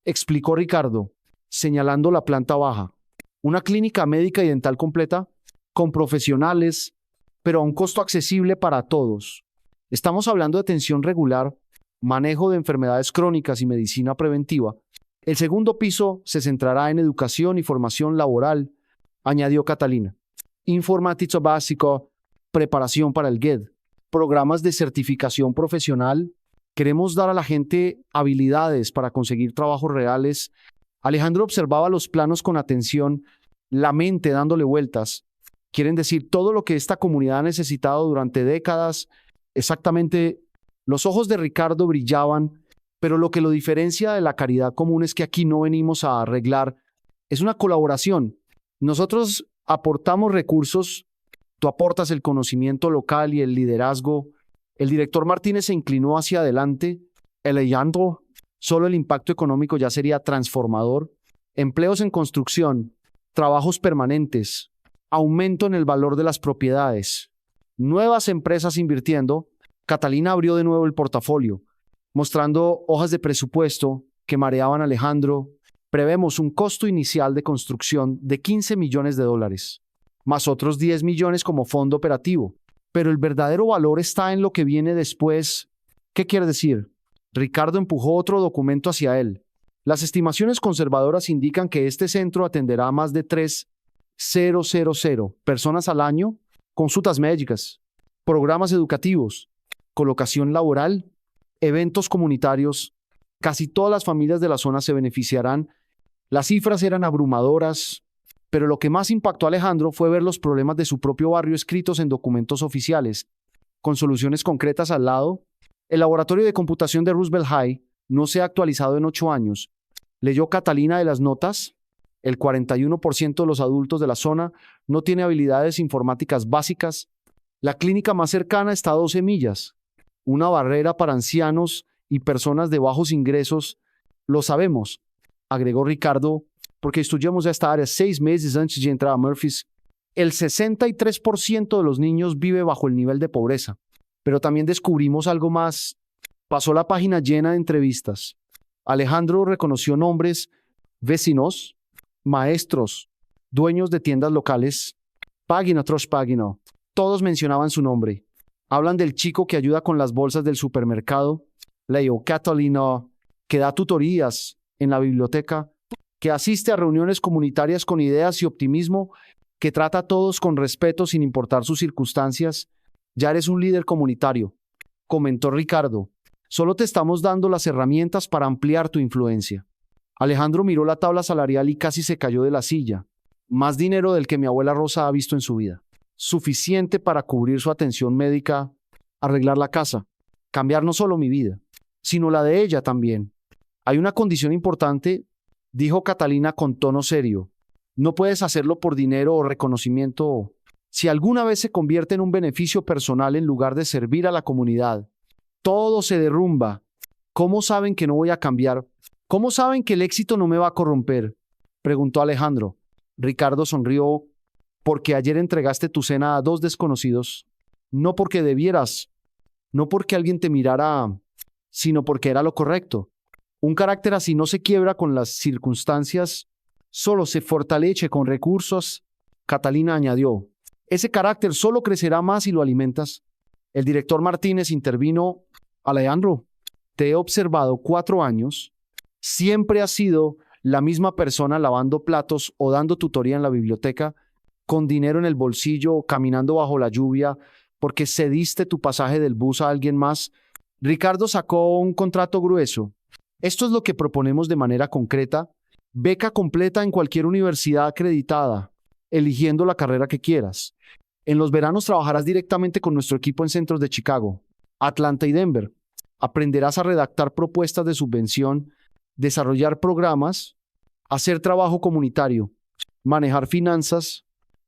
explicó Ricardo, señalando la planta baja. Una clínica médica y dental completa, con profesionales, pero a un costo accesible para todos. Estamos hablando de atención regular, manejo de enfermedades crónicas y medicina preventiva. El segundo piso se centrará en educación y formación laboral, añadió Catalina. Informático básico, preparación para el GED, programas de certificación profesional. Queremos dar a la gente habilidades para conseguir trabajos reales. Alejandro observaba los planos con atención, la mente dándole vueltas. Quieren decir todo lo que esta comunidad ha necesitado durante décadas. Exactamente, los ojos de Ricardo brillaban, pero lo que lo diferencia de la caridad común es que aquí no venimos a arreglar, es una colaboración. Nosotros aportamos recursos, tú aportas el conocimiento local y el liderazgo. El director Martínez se inclinó hacia adelante. Alejandro, solo el impacto económico ya sería transformador. Empleos en construcción, trabajos permanentes, aumento en el valor de las propiedades, nuevas empresas invirtiendo. Catalina abrió de nuevo el portafolio, mostrando hojas de presupuesto que mareaban a Alejandro. Prevemos un costo inicial de construcción de $15 millones, más otros 10 millones como fondo operativo. Pero el verdadero valor está en lo que viene después. ¿Qué quiere decir? Ricardo empujó otro documento hacia él. Las estimaciones conservadoras indican que este centro atenderá a más de 3,000 personas al año, consultas médicas, programas educativos, colocación laboral, eventos comunitarios. Casi todas las familias de la zona se beneficiarán. Las cifras eran abrumadoras, pero lo que más impactó a Alejandro fue ver los problemas de su propio barrio escritos en documentos oficiales, con soluciones concretas al lado. El laboratorio de computación de Roosevelt High no se ha actualizado en 8 años. ¿Leyó Catalina de las notas? El 41% de los adultos de la zona no tiene habilidades informáticas básicas. La clínica más cercana está a 12 millas. Una barrera para ancianos y personas de bajos ingresos. Lo sabemos, agregó Ricardo, porque estudiamos esta área 6 meses antes de entrar a Murphy's. El 63% de los niños vive bajo el nivel de pobreza. Pero también descubrimos algo más. Pasó la página llena de entrevistas. Alejandro reconoció nombres: vecinos, maestros, dueños de tiendas locales, página tras página. Todos mencionaban su nombre. Hablan del chico que ayuda con las bolsas del supermercado, Leo Catalina, que da tutorías en la biblioteca, que asiste a reuniones comunitarias con ideas y optimismo, que trata a todos con respeto sin importar sus circunstancias. Ya eres un líder comunitario, comentó Ricardo. Solo te estamos dando las herramientas para ampliar tu influencia. Alejandro miró la tabla salarial y casi se cayó de la silla. Más dinero del que mi abuela Rosa ha visto en su vida. Suficiente para cubrir su atención médica, arreglar la casa, cambiar no solo mi vida, sino la de ella también. Hay una condición importante, dijo Catalina con tono serio. No puedes hacerlo por dinero o reconocimiento. Si alguna vez se convierte en un beneficio personal en lugar de servir a la comunidad, todo se derrumba. ¿Cómo saben que no voy a cambiar? ¿Cómo saben que el éxito no me va a corromper?, preguntó Alejandro. Ricardo sonrió. Porque ayer entregaste tu cena a 2 desconocidos. No porque debieras, no porque alguien te mirara, sino porque era lo correcto. Un carácter así no se quiebra con las circunstancias, solo se fortalece con recursos. Catalina añadió. Ese carácter solo crecerá más si lo alimentas. El director Martínez intervino. Alejandro, te he observado 4 años. Siempre has sido la misma persona lavando platos o dando tutoría en la biblioteca, con dinero en el bolsillo, caminando bajo la lluvia, porque cediste tu pasaje del bus a alguien más. Ricardo sacó un contrato grueso. Esto es lo que proponemos de manera concreta. Beca completa en cualquier universidad acreditada, eligiendo la carrera que quieras. En los veranos trabajarás directamente con nuestro equipo en centros de Chicago, Atlanta y Denver. Aprenderás a redactar propuestas de subvención, desarrollar programas, hacer trabajo comunitario, manejar finanzas.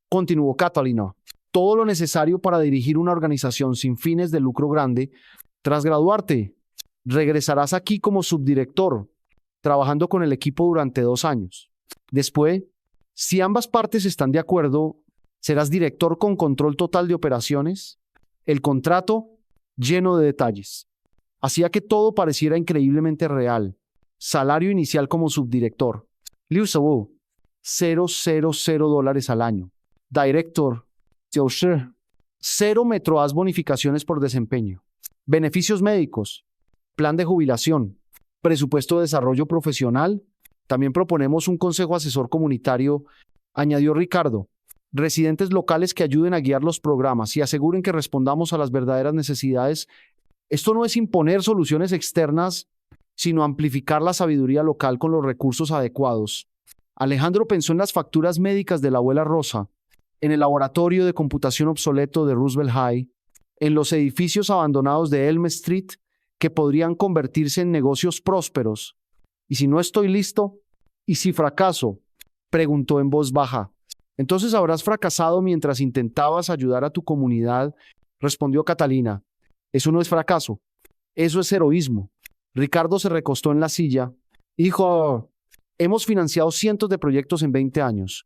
Continuó Catalina. Todo lo necesario para dirigir una organización sin fines de lucro grande. Tras graduarte, regresarás aquí como subdirector, trabajando con el equipo durante 2 años. Después, si ambas partes están de acuerdo, serás director con control total de operaciones. El contrato lleno de detalles. Hacía que todo pareciera increíblemente real. Salario inicial como subdirector. Liu Sabu, $000 al año. Director, 0 metroas bonificaciones por desempeño. Beneficios médicos. Plan de jubilación. Presupuesto de desarrollo profesional. También proponemos un consejo asesor comunitario, añadió Ricardo. Residentes locales que ayuden a guiar los programas y aseguren que respondamos a las verdaderas necesidades. Esto no es imponer soluciones externas, sino amplificar la sabiduría local con los recursos adecuados. Alejandro pensó en las facturas médicas de la abuela Rosa, en el laboratorio de computación obsoleto de Roosevelt High, en los edificios abandonados de Elm Street que podrían convertirse en negocios prósperos. ¿Y si no estoy listo? ¿Y si fracaso?, preguntó en voz baja. Entonces habrás fracasado mientras intentabas ayudar a tu comunidad, respondió Catalina. Eso no es fracaso, eso es heroísmo. Ricardo se recostó en la silla. Hijo, hemos financiado cientos de proyectos en 20 años.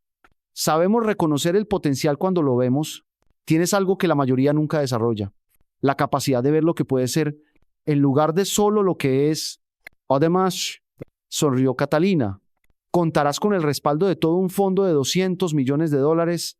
Sabemos reconocer el potencial cuando lo vemos. Tienes algo que la mayoría nunca desarrolla. La capacidad de ver lo que puede ser en lugar de solo lo que es. Además, sonrió Catalina, contarás con el respaldo de todo un fondo de $200 millones.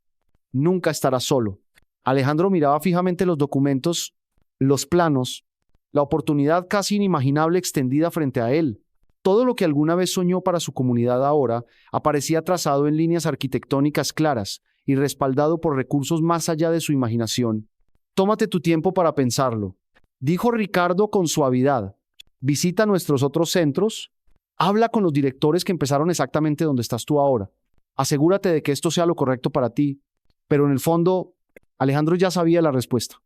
Nunca estarás solo. Alejandro miraba fijamente los documentos, los planos, la oportunidad casi inimaginable extendida frente a él. Todo lo que alguna vez soñó para su comunidad ahora aparecía trazado en líneas arquitectónicas claras y respaldado por recursos más allá de su imaginación. Tómate tu tiempo para pensarlo, dijo Ricardo con suavidad. visita nuestros otros centros, habla con los directores que empezaron exactamente donde estás tú ahora. Asegúrate de que esto sea lo correcto para ti. Pero en el fondo, Alejandro ya sabía la respuesta.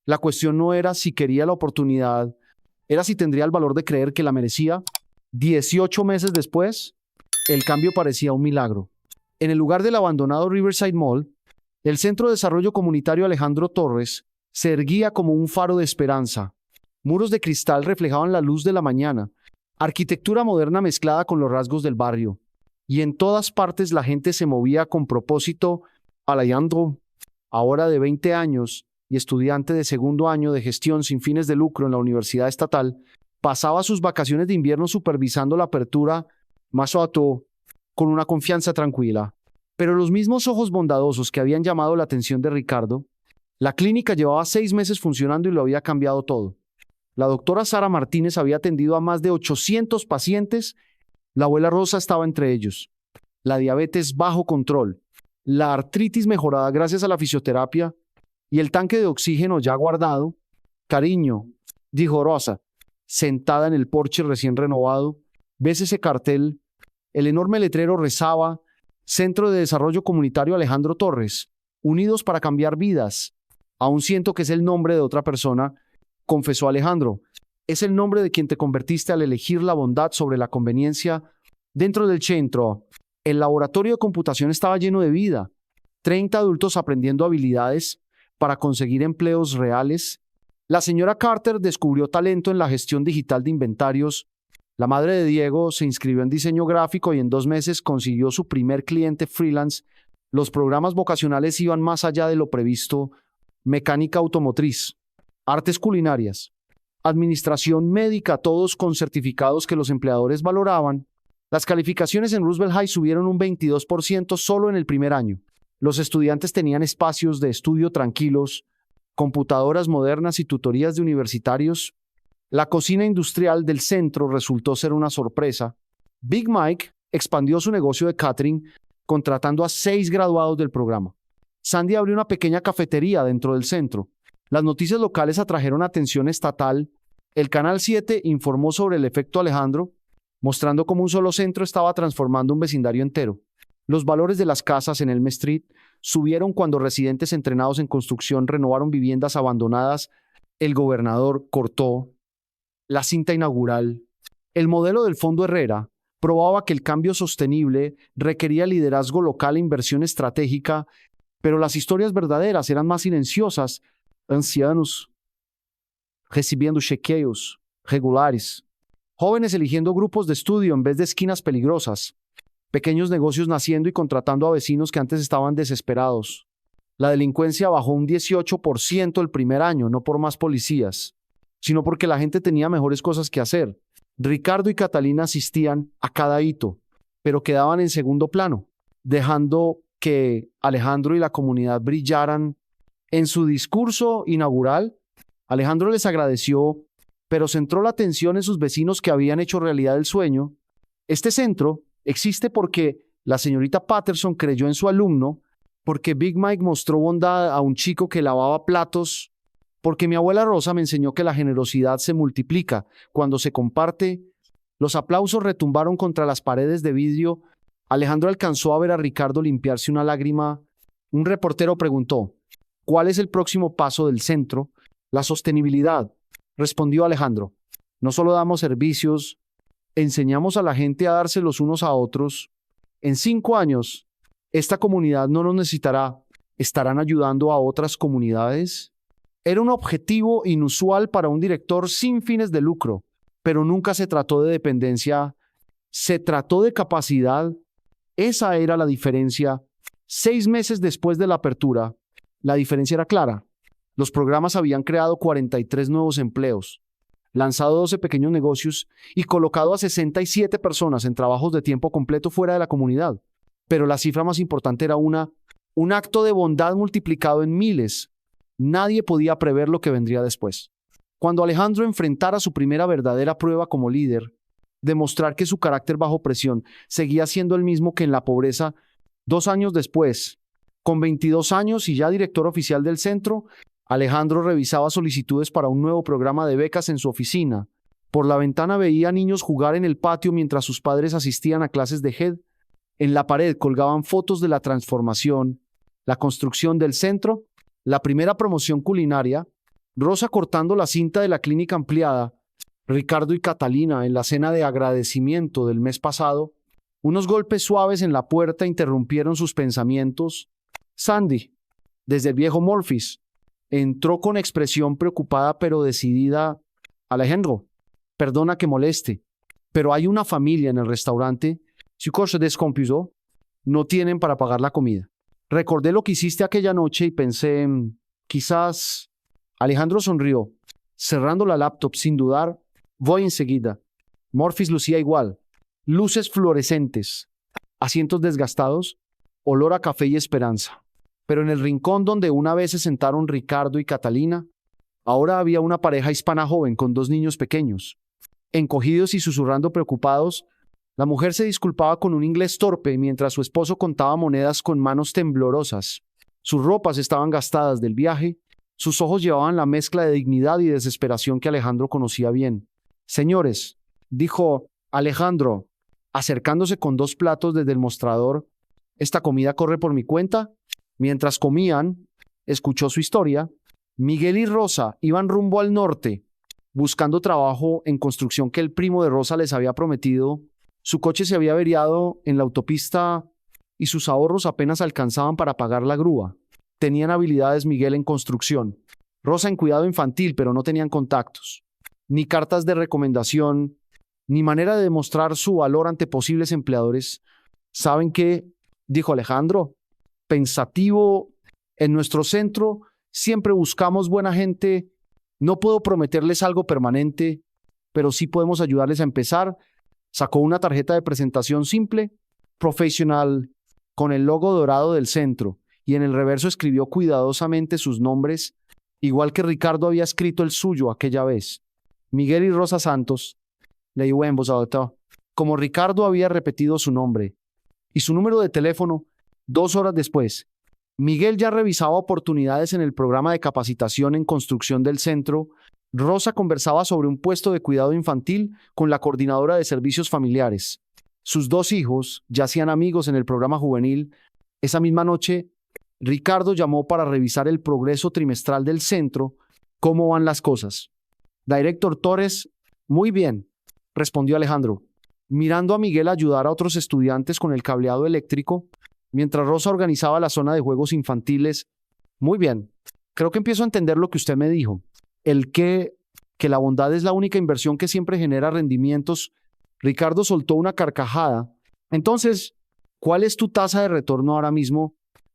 La cuestión no era si quería la oportunidad, era si tendría el valor de creer que la merecía. 18 meses después, el cambio parecía un milagro. En el lugar del abandonado Riverside Mall, el Centro de Desarrollo Comunitario Alejandro Torres se erguía como un faro de esperanza. Muros de cristal reflejaban la luz de la mañana, arquitectura moderna mezclada con los rasgos del barrio. Y en todas partes la gente se movía con propósito. Alejandro, ahora de 20 años y estudiante de segundo año de gestión sin fines de lucro en la Universidad Estatal, pasaba sus vacaciones de invierno supervisando la apertura Masoto con una confianza tranquila. Pero los mismos ojos bondadosos que habían llamado la atención de Ricardo, la clínica llevaba 6 meses funcionando y lo había cambiado todo. La doctora Sara Martínez había atendido a más de 800 pacientes. La abuela Rosa estaba entre ellos. La diabetes bajo control, la artritis mejorada gracias a la fisioterapia y el tanque de oxígeno ya guardado. Cariño, dijo Rosa, sentada en el porche recién renovado. ¿Ves ese cartel? El enorme letrero rezaba: Centro de Desarrollo Comunitario Alejandro Torres, unidos para cambiar vidas. Aún siento que es el nombre de otra persona, confesó Alejandro. Es el nombre de quien te convertiste al elegir la bondad sobre la conveniencia. Dentro del centro, el laboratorio de computación estaba lleno de vida. 30 adultos aprendiendo habilidades para conseguir empleos reales. La señora Carter descubrió talento en la gestión digital de inventarios. La madre de Diego se inscribió en diseño gráfico y en 2 meses consiguió su primer cliente freelance. Los programas vocacionales iban más allá de lo previsto: mecánica automotriz, artes culinarias, administración médica, todos con certificados que los empleadores valoraban. Las calificaciones en Roosevelt High subieron un 22% solo en el primer año. Los estudiantes tenían espacios de estudio tranquilos, computadoras modernas y tutorías de universitarios. La cocina industrial del centro resultó ser una sorpresa. Big Mike expandió su negocio de catering, contratando a 6 graduados del programa. Sandy abrió una pequeña cafetería dentro del centro. Las noticias locales atrajeron atención estatal. El Canal 7 informó sobre el efecto Alejandro, mostrando cómo un solo centro estaba transformando un vecindario entero. Los valores de las casas en Elm Street subieron cuando residentes entrenados en construcción renovaron viviendas abandonadas. El gobernador cortó la cinta inaugural. El modelo del Fondo Herrera probaba que el cambio sostenible requería liderazgo local e inversión estratégica, pero las historias verdaderas eran más silenciosas. Ancianos recibiendo chequeos regulares, jóvenes eligiendo grupos de estudio en vez de esquinas peligrosas, pequeños negocios naciendo y contratando a vecinos que antes estaban desesperados. La delincuencia bajó un 18% el primer año, no por más policías, sino porque la gente tenía mejores cosas que hacer. Ricardo y Catalina asistían a cada hito, pero quedaban en segundo plano, dejando que Alejandro y la comunidad brillaran. En su discurso inaugural, Alejandro les agradeció, pero centró la atención en sus vecinos que habían hecho realidad el sueño. Este centro existe porque la señorita Patterson creyó en su alumno, porque Big Mike mostró bondad a un chico que lavaba platos, porque mi abuela Rosa me enseñó que la generosidad se multiplica cuando se comparte. Los aplausos retumbaron contra las paredes de vidrio. Alejandro alcanzó a ver a Ricardo limpiarse una lágrima. Un reportero preguntó: ¿cuál es el próximo paso del centro? La sostenibilidad, respondió Alejandro. No solo damos servicios, enseñamos a la gente a darse los unos a otros. En 5 años, esta comunidad no nos necesitará. ¿Estarán ayudando a otras comunidades? Era un objetivo inusual para un director sin fines de lucro, pero nunca se trató de dependencia. Se trató de capacidad. Esa era la diferencia. 6 meses después de la apertura, la diferencia era clara. Los programas habían creado 43 nuevos empleos, lanzado 12 pequeños negocios y colocado a 67 personas en trabajos de tiempo completo fuera de la comunidad. Pero la cifra más importante era un acto de bondad multiplicado en miles. Nadie podía prever lo que vendría después. Cuando Alejandro enfrentara su primera verdadera prueba como líder, demostrar que su carácter bajo presión seguía siendo el mismo que en la pobreza, 2 años después, con 22 años y ya director oficial del centro, Alejandro revisaba solicitudes para un nuevo programa de becas en su oficina. Por la ventana veía niños jugar en el patio mientras sus padres asistían a clases de GED. En la pared colgaban fotos de la transformación, la construcción del centro, la primera promoción culinaria, Rosa cortando la cinta de la clínica ampliada, Ricardo y Catalina en la cena de agradecimiento del mes pasado. Unos golpes suaves en la puerta interrumpieron sus pensamientos. Sandy, desde el viejo Morphis, entró con expresión preocupada pero decidida. Alejandro, perdona que moleste, pero hay una familia en el restaurante. Su coche descompuso. No tienen para pagar la comida. Recordé lo que hiciste aquella noche y pensé, quizás... Alejandro sonrió, cerrando la laptop sin dudar. Voy enseguida. Morphis lucía igual. Luces fluorescentes, asientos desgastados, olor a café y esperanza. Pero en el rincón donde una vez se sentaron Ricardo y Catalina, ahora había una pareja hispana joven con 2 niños pequeños. Encogidos y susurrando preocupados, la mujer se disculpaba con un inglés torpe mientras su esposo contaba monedas con manos temblorosas. Sus ropas estaban gastadas del viaje, sus ojos llevaban la mezcla de dignidad y desesperación que Alejandro conocía bien. Señores, dijo Alejandro, acercándose con 2 platos desde el mostrador, ¿esta comida corre por mi cuenta? Mientras comían, escuchó su historia. Miguel y Rosa iban rumbo al norte, buscando trabajo en construcción que el primo de Rosa les había prometido. Su coche se había averiado en la autopista y sus ahorros apenas alcanzaban para pagar la grúa. Tenían habilidades Miguel en construcción, Rosa en cuidado infantil, pero no tenían contactos, ni cartas de recomendación, ni manera de demostrar su valor ante posibles empleadores. ¿Saben qué? Dijo Alejandro, pensativo. En nuestro centro siempre buscamos buena gente. No puedo prometerles algo permanente, pero sí podemos ayudarles a empezar. Sacó una tarjeta de presentación simple, profesional, con el logo dorado del centro, y en el reverso escribió cuidadosamente sus nombres, igual que Ricardo había escrito el suyo aquella vez. Miguel y Rosa Santos, leyó en voz alta, como Ricardo había repetido su nombre, y su número de teléfono. 2 horas después, Miguel ya revisaba oportunidades en el programa de capacitación en construcción del centro. Rosa conversaba sobre un puesto de cuidado infantil con la coordinadora de servicios familiares. Sus 2 hijos ya hacían amigos en el programa juvenil. Esa misma noche, Ricardo llamó para revisar el progreso trimestral del centro. ¿Cómo van las cosas? Director Torres, muy bien, respondió Alejandro, mirando a Miguel ayudar a otros estudiantes con el cableado eléctrico, mientras Rosa organizaba la zona de juegos infantiles. Muy bien, creo que empiezo a entender lo que usted me dijo. Que la bondad es la única inversión que siempre genera rendimientos. Ricardo soltó una carcajada. Entonces, ¿cuál es tu tasa de retorno ahora mismo?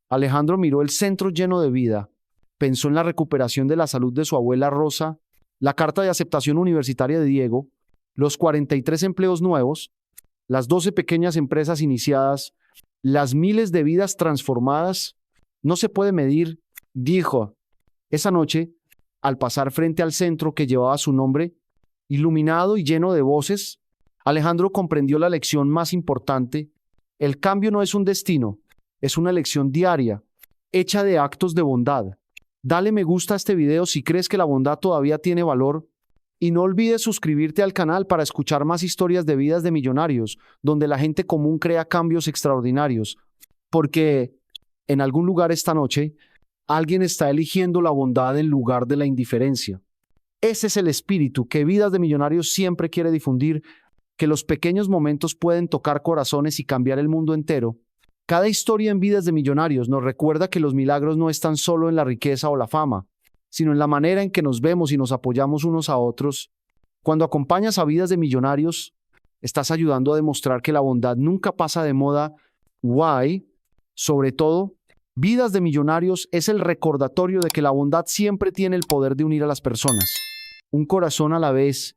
Alejandro miró el centro lleno de vida. Pensó en la recuperación de la salud de su abuela Rosa, la carta de aceptación universitaria de Diego, los 43 empleos nuevos, las 12 pequeñas empresas iniciadas, las miles de vidas transformadas. No se puede medir, dijo. Esa noche, al pasar frente al centro que llevaba su nombre, iluminado y lleno de voces, Alejandro comprendió la lección más importante. El cambio no es un destino, es una elección diaria, hecha de actos de bondad. Dale me gusta a este video si crees que la bondad todavía tiene valor. Y no olvides suscribirte al canal para escuchar más historias de vidas de millonarios, donde la gente común crea cambios extraordinarios. Porque en algún lugar esta noche, alguien está eligiendo la bondad en lugar de la indiferencia. Ese es el espíritu que Vidas de Millonarios siempre quiere difundir, que los pequeños momentos pueden tocar corazones y cambiar el mundo entero. Cada historia en Vidas de Millonarios nos recuerda que los milagros no están solo en la riqueza o la fama, sino en la manera en que nos vemos y nos apoyamos unos a otros. Cuando acompañas a Vidas de Millonarios, estás ayudando a demostrar que la bondad nunca pasa de moda. Why? Sobre todo, Vidas de Millonarios es el recordatorio de que la bondad siempre tiene el poder de unir a las personas. Un corazón a la vez